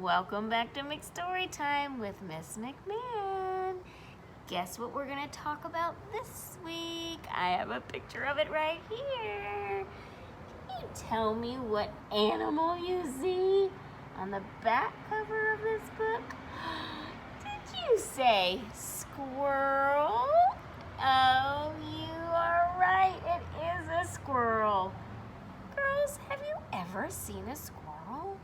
Welcome back to McStory Time with Miss McMahon. Guess what we're going to talk about this week? I have a picture of it right here. Can you tell me what animal you see on the back cover of this book? Did you say squirrel? Oh, you are right. It is a squirrel. Girls, have you ever seen a squirrel?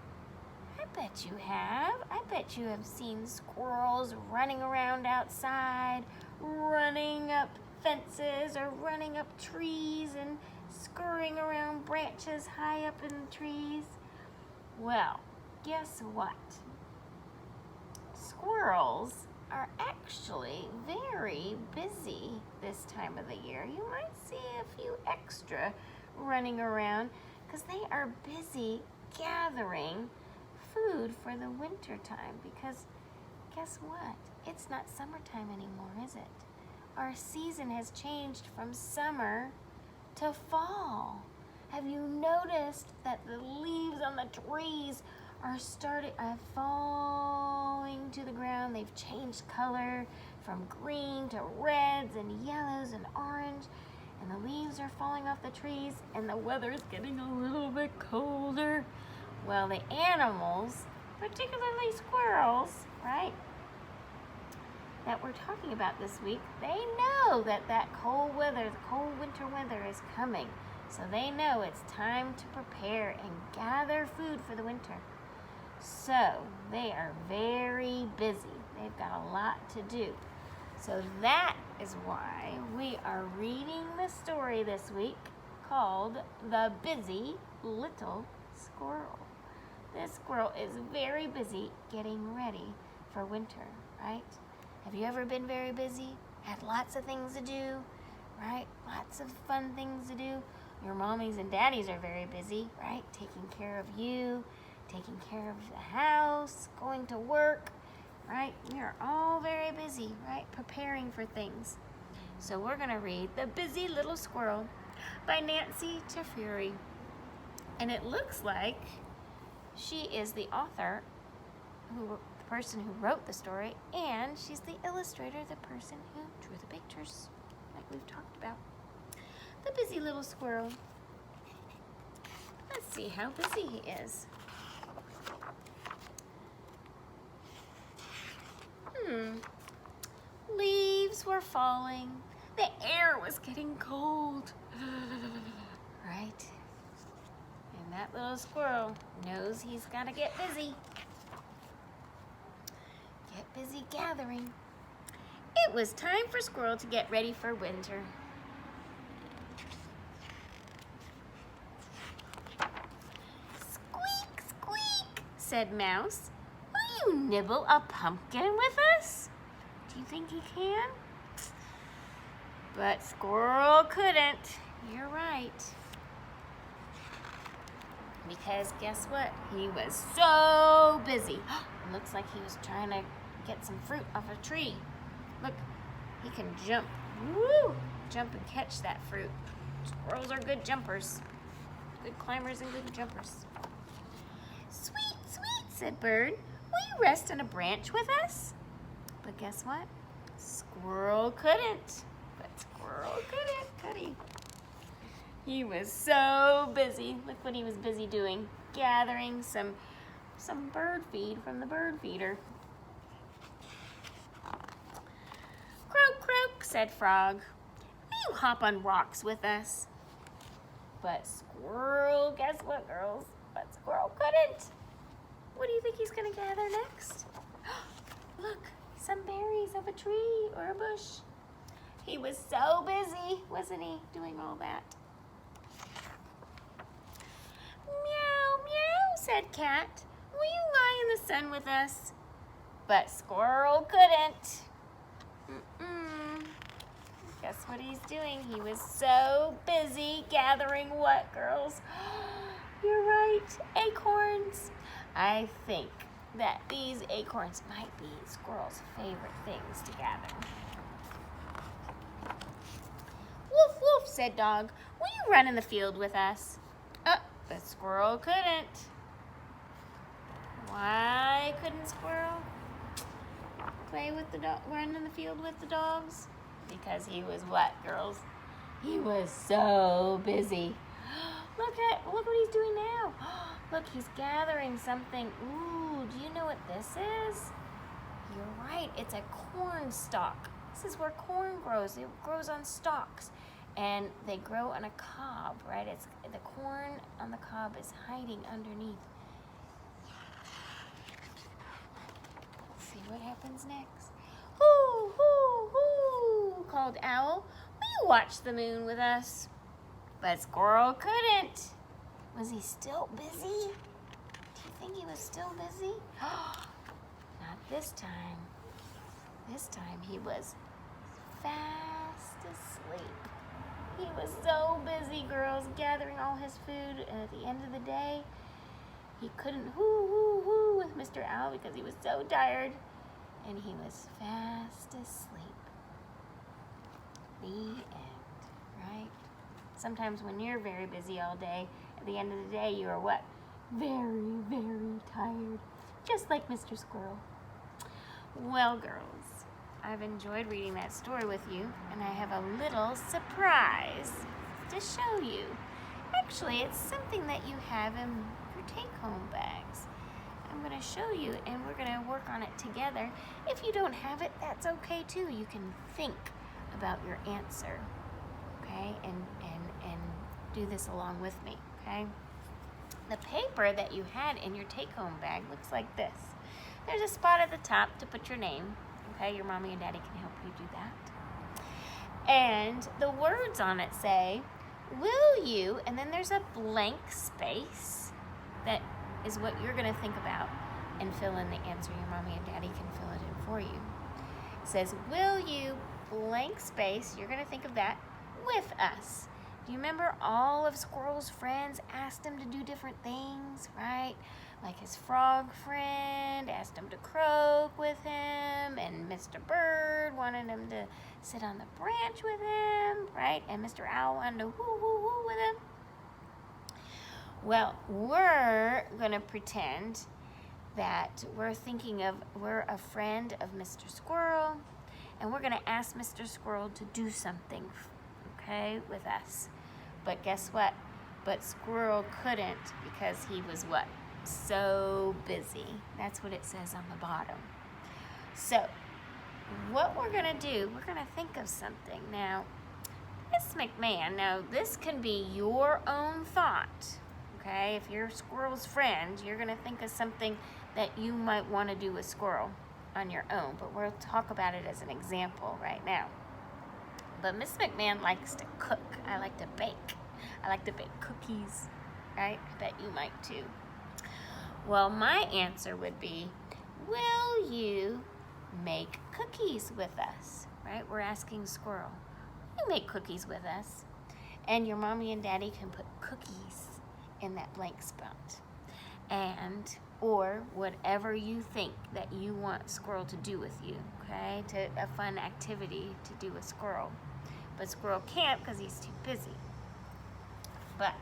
I bet you have. I bet you have seen squirrels running around outside, running up fences or running up trees and scurrying around branches high up in the trees. Well, guess what? Squirrels are actually very busy this time of the year. You might see a few extra running around because they are busy gathering food for the winter time, because guess what? It's not summertime anymore, is it? Our season has changed from summer to fall. Have you noticed that the leaves on the trees are falling to the ground? They've changed color from green to reds and yellows and orange, and the leaves are falling off the trees, and the weather is getting a little bit colder. Well, the animals, particularly squirrels, right, that we're talking about this week, they know that cold weather, the cold winter weather is coming. So they know it's time to prepare and gather food for the winter. So they are very busy. They've got a lot to do. So that is why we are reading the story this week called The Busy Little Squirrel. This squirrel is very busy getting ready for winter, right? Have you ever been very busy? Had lots of things to do, right? Lots of fun things to do. Your mommies and daddies are very busy, right? Taking care of you, taking care of the house, going to work, right? We are all very busy, right? Preparing for things. So we're going to read The Busy Little Squirrel by Nancy Teferi. And it looks like she is the author, the person who wrote the story, and she's the illustrator, the person who drew the pictures, like we've talked about. The Busy Little Squirrel. Let's see how busy he is. Leaves were falling. The air was getting cold. Right? And that little squirrel knows he's got to get busy. Get busy gathering. It was time for Squirrel to get ready for winter. Squeak, squeak, said Mouse. Will you nibble a pumpkin with us? Do you think he can? But Squirrel couldn't. You're right. Because guess what? He was so busy. Looks like he was trying to get some fruit off a tree. Look, he can jump. Woo! Jump and catch that fruit. Squirrels are good jumpers. Good climbers and good jumpers. Sweet, sweet, said Bird. Will you rest on a branch with us? But guess what? Squirrel couldn't. But Squirrel couldn't, could he? He was so busy. Look what he was busy doing. Gathering some bird feed from the bird feeder. Croak, croak, said Frog. Will you hop on rocks with us? But Squirrel, guess what, girls? But Squirrel couldn't. What do you think he's going to gather next? Look, some berries of a tree or a bush. He was so busy, wasn't he, doing all that? Meow, meow, said Cat. Will you lie in the sun with us? But Squirrel couldn't. Guess what he's doing? He was so busy gathering what, girls? You're right, acorns. I think that these acorns might be Squirrel's favorite things to gather. Woof, woof, said Dog. Will you run in the field with us? But Squirrel couldn't. Why couldn't Squirrel play with the dog, run in the field with the dogs? Because he was what, girls? He was so busy. Look what he's doing now. Look, he's gathering something. Ooh, do you know what this is? You're right, it's a corn stalk. This is where corn grows. It grows on stalks. And they grow on a cob, right? It's the corn on the cob is hiding underneath. Let's see what happens next. Hoo, hoo, hoo, called Owl. Will you watch the moon with us? But Squirrel couldn't. Was he still busy? Do you think he was still busy? Not this time. This time he was fast asleep. He was so busy, girls, gathering all his food, and at the end of the day, he couldn't hoo with Mr. Owl because he was so tired, and he was fast asleep. The end, right? Sometimes when you're very busy all day, at the end of the day, you are what? Very, very tired, just like Mr. Squirrel. Well, girls, I've enjoyed reading that story with you, and I have a little surprise to show you. Actually, it's something that you have in your take-home bags. I'm going to show you, and we're going to work on it together. If you don't have it, that's okay too. You can think about your answer, okay, and do this along with me, okay? The paper that you had in your take-home bag looks like this. There's a spot at the top to put your name. Okay, your mommy and daddy can help you do that. And the words on it say, will you, and then there's a blank space that is what you're going to think about and fill in the answer. Your mommy and daddy can fill it in for you. It says, will you, blank space, you're going to think of that, with us. Do you remember all of Squirrel's friends asked him to do different things, right? Like his frog friend asked him to croak with him, and Mr. Bird wanted him to sit on the branch with him, right? And Mr. Owl wanted to whoo with him. Well, we're going to pretend that we're a friend of Mr. Squirrel, and we're going to ask Mr. Squirrel to do something, okay, with us. But guess what? But Squirrel couldn't because he was what? So busy. That's what it says on the bottom. So what we're going to do, we're going to think of something. Now, Miss McMahon, now this can be your own thought, okay? If you're Squirrel's friend, you're going to think of something that you might want to do with Squirrel on your own, but we'll talk about it as an example right now. But Miss McMahon likes to cook. I like to bake. I like to bake cookies, right? I bet you might too. Well, my answer would be, will you make cookies with us, right? We're asking Squirrel. You make cookies with us. And your mommy and daddy can put cookies in that blank spot. Or whatever you think that you want Squirrel to do with you, okay? A fun activity to do with Squirrel. But Squirrel can't because he's too busy. But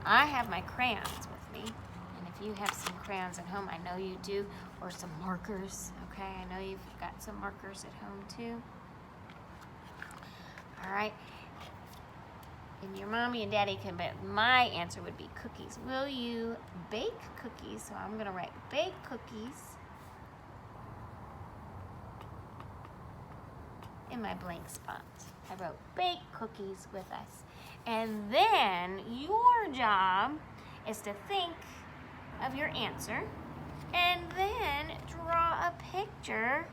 I have my crayons with me. And if you have some crayons at home, I know you do, or some markers, okay? I know you've got some markers at home too. All right. And your mommy and daddy can, but my answer would be cookies. Will you bake cookies? So I'm going to write bake cookies in my blank spot. I wrote bake cookies with us. And then your job is to think of your answer and then draw a picture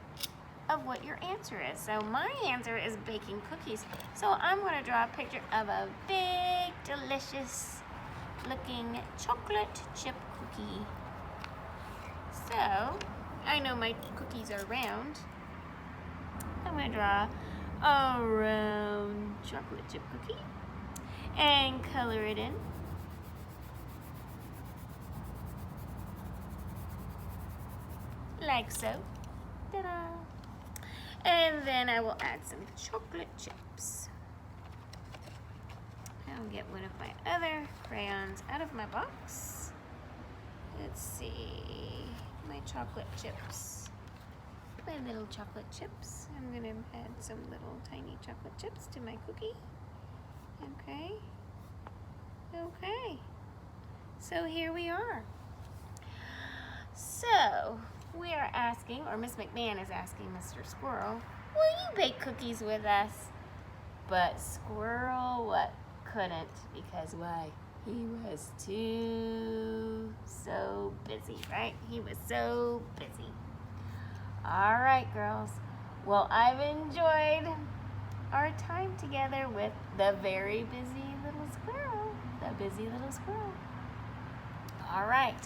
of what your answer is. So my answer is baking cookies. So I'm going to draw a picture of a big, delicious looking chocolate chip cookie. So I know my cookies are round. I'm going to draw a round chocolate chip cookie and color it in. Like so. Ta-da! And then I will add some chocolate chips. I'll get one of my other crayons out of my box. Let's see, my chocolate chips. My little chocolate chips. I'm gonna add some little tiny chocolate chips to my cookie. Okay. Okay. So here we are. So we are asking, or Miss McMahon is asking Mr. Squirrel, will you bake cookies with us? But Squirrel couldn't, because why? He was so busy, right? He was so busy. All right, girls. Well, I've enjoyed our time together with the very busy little squirrel. The busy little squirrel. All right.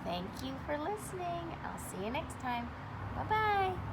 Thank you for listening. I'll see you next time. Bye-bye.